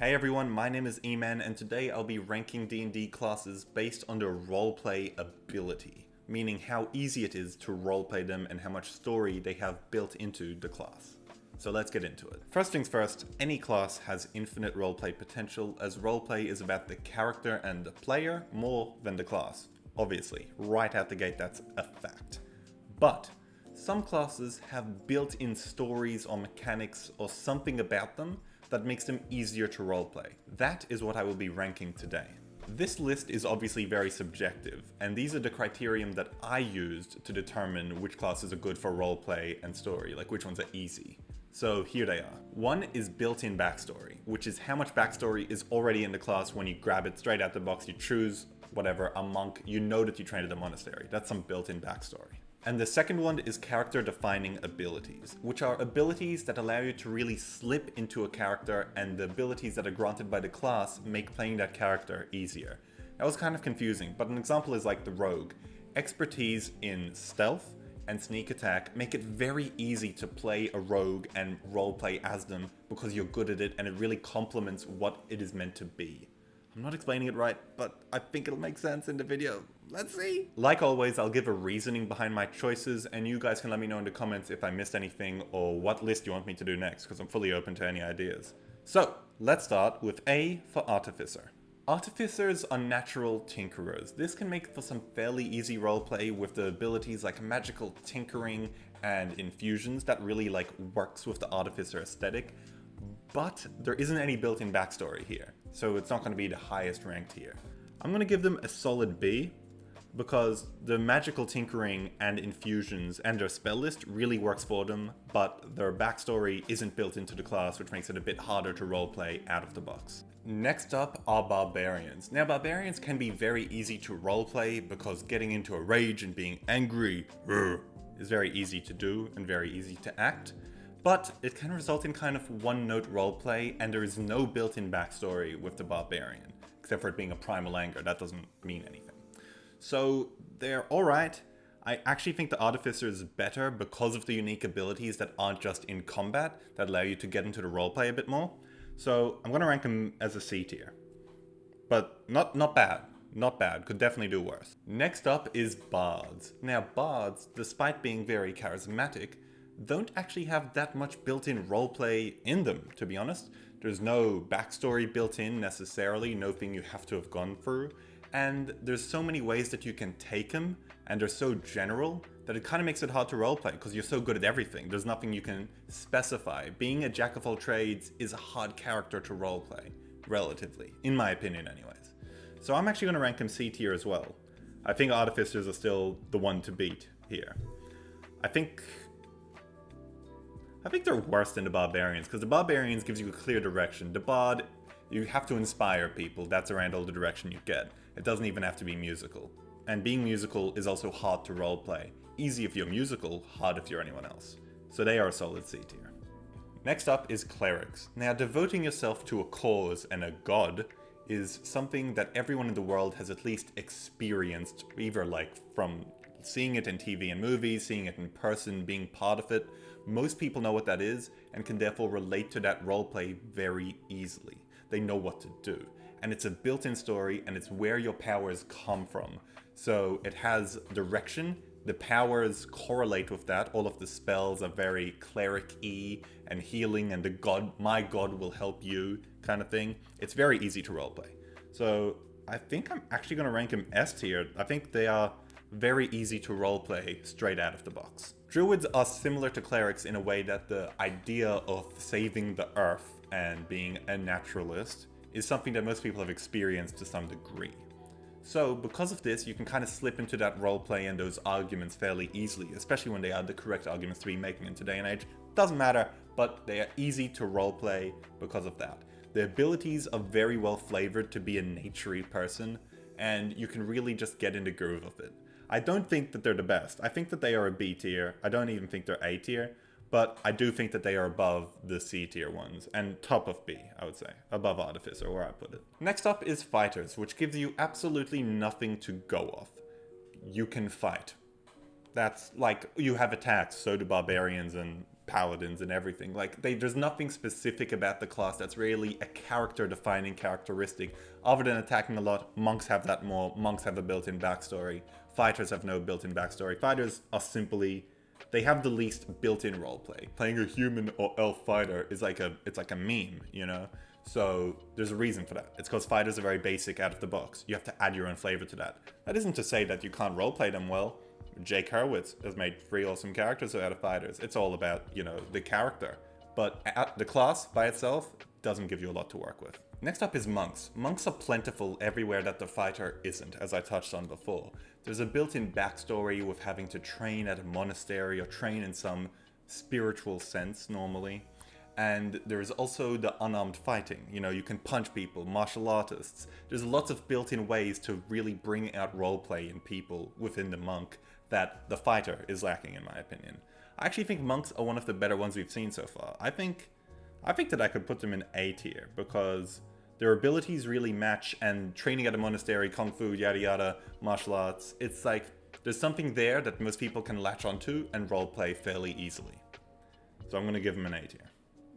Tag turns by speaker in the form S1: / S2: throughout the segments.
S1: Hey everyone, my name is Eman and today I'll be ranking D&D classes based on their roleplay ability, meaning how easy it is to roleplay them and how much story they have built into the class. So let's get into it. First things first, any class has infinite roleplay potential as roleplay is about the character and the player more than the class. Obviously, right out the gate that's a fact. But some classes have built-in stories or mechanics or something about them that makes them easier to roleplay. That is what I will be ranking today. This list is obviously very subjective, and these are the criterion that I used to determine which classes are good for roleplay and story, like which ones are easy. So here they are. One is built-in backstory, which is how much backstory is already in the class when you grab it straight out the box, you choose, whatever, a monk, you know that you trained at a monastery. That's some built-in backstory. And the second one is character-defining abilities, which are abilities that allow you to really slip into a character, and the abilities that are granted by the class make playing that character easier. That was kind of confusing, but an example is like the rogue. Expertise in stealth and sneak attack make it very easy to play a rogue and roleplay as them because you're good at it and it really complements what it is meant to be. I'm not explaining it right, but I think it'll make sense in the video. Let's see! Like always, I'll give a reasoning behind my choices, and you guys can let me know in the comments if I missed anything or what list you want me to do next, because I'm fully open to any ideas. So, let's start with A for Artificer. Artificers are natural tinkerers. This can make for some fairly easy roleplay with the abilities like magical tinkering and infusions that really works with the Artificer aesthetic. But there isn't any built-in backstory here, so it's not going to be the highest ranked here. I'm going to give them a solid B, because the magical tinkering and infusions and their spell list really works for them, but their backstory isn't built into the class, which makes it a bit harder to roleplay out of the box. Next up are Barbarians. Now, Barbarians can be very easy to roleplay because getting into a rage and being angry is very easy to do and very easy to act. But it can result in kind of one-note roleplay, and there is no built-in backstory with the Barbarian, except for it being a primal anger. That doesn't mean anything. So they're alright. I actually think the Artificer is better because of the unique abilities that aren't just in combat, that allow you to get into the roleplay a bit more. So I'm going to rank them as a C tier. But not bad. Not bad, could definitely do worse. Next up is Bards. Now Bards, despite being very charismatic, don't actually have that much built-in roleplay in them, to be honest. There's no backstory built in necessarily, no thing you have to have gone through, and there's so many ways that you can take them, and they're so general that it kind of makes it hard to roleplay because you're so good at everything. There's nothing you can specify. Being a jack of all trades is a hard character to roleplay, relatively, in my opinion anyways. So I'm actually going to rank them C tier as well. I think Artificers are still the one to beat here. I think they're worse than the Barbarians, because the Barbarians gives you a clear direction. The Bard, you have to inspire people. That's around all the direction you get. It doesn't even have to be musical. And being musical is also hard to roleplay. Easy if you're musical, hard if you're anyone else. So they are a solid C tier. Next up is Clerics. Now, devoting yourself to a cause and a god is something that everyone in the world has at least experienced, either from seeing it in TV and movies, seeing it in person, being part of it. Most people know what that is and can therefore relate to that roleplay very easily. They know what to do. And it's a built-in story, and it's where your powers come from. So it has direction, the powers correlate with that, all of the spells are very cleric-y and healing, and my god will help you kind of thing. It's very easy to roleplay. So I think I'm actually going to rank them S tier. I think they are very easy to roleplay straight out of the box. Druids are similar to clerics in a way that the idea of saving the earth and being a naturalist is something that most people have experienced to some degree. So because of this, you can kind of slip into that roleplay and those arguments fairly easily, especially when they are the correct arguments to be making in today and age. Doesn't matter, but they are easy to roleplay because of that. The abilities are very well flavored to be a naturey person, and you can really just get in the groove of it. I don't think that they're the best. I think that they are a B tier. I don't even think they're A tier, but I do think that they are above the C tier ones, and top of B, I would say. Above Artificer, where I put it. Next up is Fighters, which gives you absolutely nothing to go off. You can fight. That's like, you have attacks, so do Barbarians and paladins and everything. Like, there's nothing specific about the class that's really a character-defining characteristic. Other than attacking a lot, monks have that more. Monks have a built-in backstory. Fighters have no built-in backstory. Fighters are simply... they have the least built-in roleplay. Playing a human or elf fighter is like it's like a meme, you know? So there's a reason for that. It's because fighters are very basic out of the box. You have to add your own flavor to that. That isn't to say that you can't roleplay them well. Jake Hurwitz has made 3 awesome characters out of fighters. It's all about, you know, the character. But the class by itself doesn't give you a lot to work with. Next up is monks. Monks are plentiful everywhere that the fighter isn't, as I touched on before. There's a built-in backstory with having to train at a monastery or train in some spiritual sense normally. And there is also the unarmed fighting. You know, you can punch people, martial artists. There's lots of built-in ways to really bring out roleplay in people within the monk that the fighter is lacking, in my opinion. I actually think monks are one of the better ones we've seen so far. I think that I could put them in A tier because their abilities really match, and training at a monastery, kung fu, yada yada, martial arts, it's like there's something there that most people can latch onto and roleplay fairly easily. So I'm going to give them an A tier.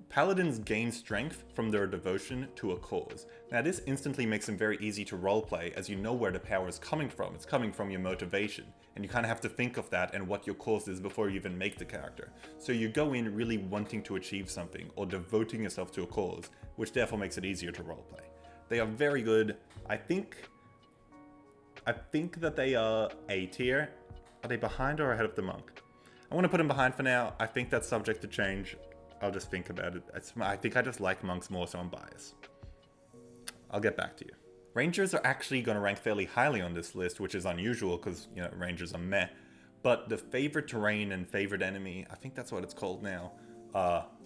S1: Paladins gain strength from their devotion to a cause. Now this instantly makes them very easy to roleplay, as you know where the power is coming from. It's coming from your motivation, and you kind of have to think of that and what your cause is before you even make the character. So you go in really wanting to achieve something or devoting yourself to a cause, which therefore makes it easier to roleplay. They are very good. I think that they are A tier. Are they behind or ahead of the monk? I want to put them behind for now. I think that's subject to change. I'll just think about it. I think I just like monks more, so I'm biased. I'll get back to you. Rangers are actually going to rank fairly highly on this list, which is unusual because, you know, Rangers are meh. But the favorite terrain and favorite enemy, I think that's what it's called now,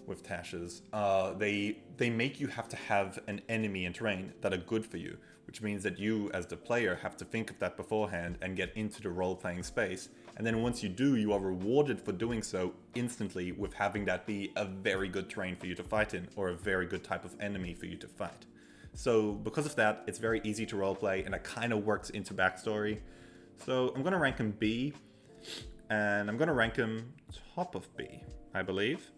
S1: with Tashes, they make you have to have an enemy and terrain that are good for you, which means that you, as the player, have to think of that beforehand and get into the role-playing space. And then once you do, you are rewarded for doing so instantly with having that be a very good terrain for you to fight in, or a very good type of enemy for you to fight. So because of that, it's very easy to roleplay, and it kind of works into backstory. So I'm going to rank him B, and I'm going to rank him top of B, I believe.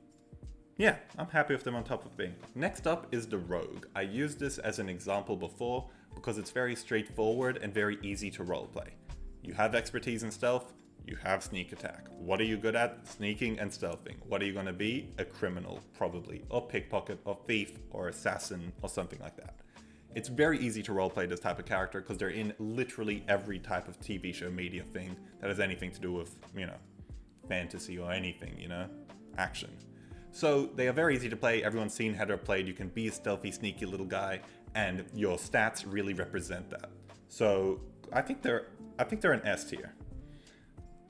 S1: Yeah, I'm happy with them on top of B. Next up is the Rogue. I used this as an example before because it's very straightforward and very easy to roleplay. You have expertise in stealth, you have sneak attack. What are you good at? Sneaking and stealthing. What are you going to be? A criminal, probably, or pickpocket, or thief, or assassin, or something like that. It's very easy to roleplay this type of character because they're in literally every type of TV show media thing that has anything to do with, you know, fantasy or anything, you know, action. So they are very easy to play. Everyone's seen how they're played. You can be a stealthy, sneaky little guy, and your stats really represent that. So I think they're an S tier.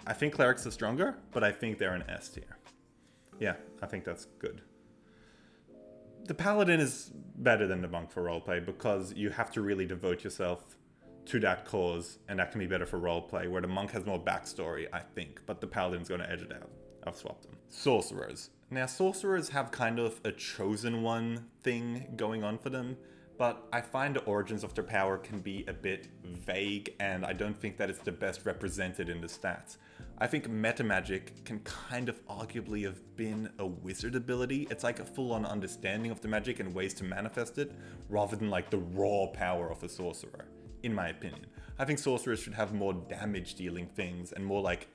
S1: I think clerics are stronger, but I think they're an S tier. Yeah, I think that's good. The paladin is better than the monk for roleplay because you have to really devote yourself to that cause, and that can be better for roleplay, where the monk has more backstory, I think, but the paladin's going to edge it out. I've swapped them. Sorcerers. Now, sorcerers have kind of a chosen one thing going on for them, but I find the origins of their power can be a bit vague, and I don't think that it's the best represented in the stats. I think metamagic can kind of arguably have been a wizard ability. It's like a full-on understanding of the magic and ways to manifest it, rather than like the raw power of a sorcerer, in my opinion. I think sorcerers should have more damage-dealing things and more like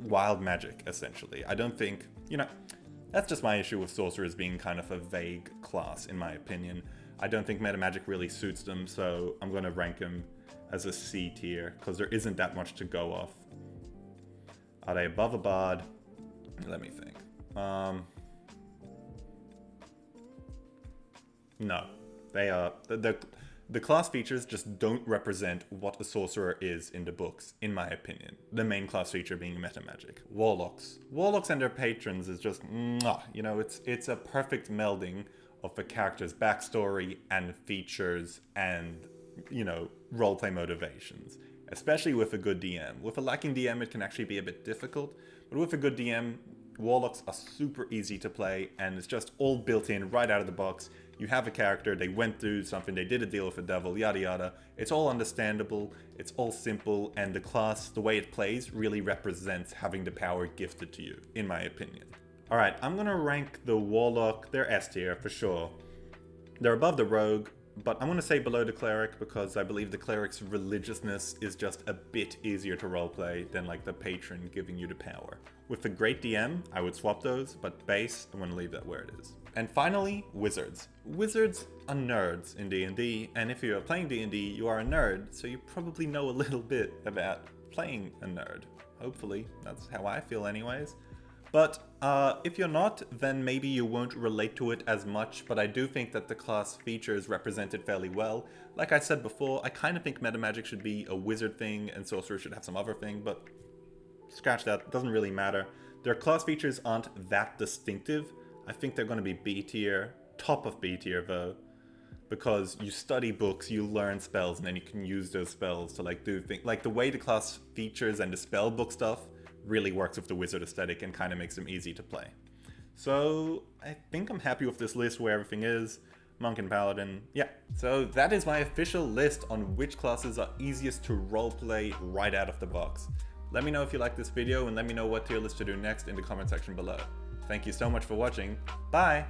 S1: wild magic, essentially. I don't think, you know, that's just my issue with sorcerers being kind of a vague class, in my opinion. I don't think metamagic really suits them, so I'm going to rank them as a C tier, because there isn't that much to go off. Are they above a bard? Let me think. No. They are... The class features just don't represent what a sorcerer is in the books, in my opinion. The main class feature being metamagic. Warlocks. Warlocks and their patrons is just... you know, it's a perfect melding of a character's backstory and features and, you know, roleplay motivations. Especially with a good DM. With a lacking DM, it can actually be a bit difficult, but with a good DM, Warlocks are super easy to play, and it's just all built in right out of the box. You have a character, they went through something, they did a deal with the devil, yada yada. It's all understandable, it's all simple, and the class, the way it plays, really represents having the power gifted to you, in my opinion. Alright, I'm gonna rank the Warlock, they're S tier for sure. They're above the Rogue, but I'm gonna say below the Cleric because I believe the Cleric's religiousness is just a bit easier to roleplay than like the Patron giving you the power. With the Great DM, I would swap those, but base, I'm gonna leave that where it is. And finally, Wizards. Wizards are nerds in D&D, and if you are playing D&D, you are a nerd, so you probably know a little bit about playing a nerd. Hopefully, that's how I feel anyways. But if you're not, then maybe you won't relate to it as much, but I do think that the class features represented fairly well. Like I said before, I kind of think metamagic should be a wizard thing and sorcerer should have some other thing, but scratch that, doesn't really matter. Their class features aren't that distinctive. I think they're going to be B tier, top of B tier though, because you study books, you learn spells, and then you can use those spells to like do things. Like the way the class features and the spell book stuff really works with the wizard aesthetic and kind of makes them easy to play. So I think I'm happy with this list where everything is. Monk and Paladin, yeah. So that is my official list on which classes are easiest to roleplay right out of the box. Let me know if you like this video and let me know what tier list to do next in the comment section below. Thank you so much for watching. Bye!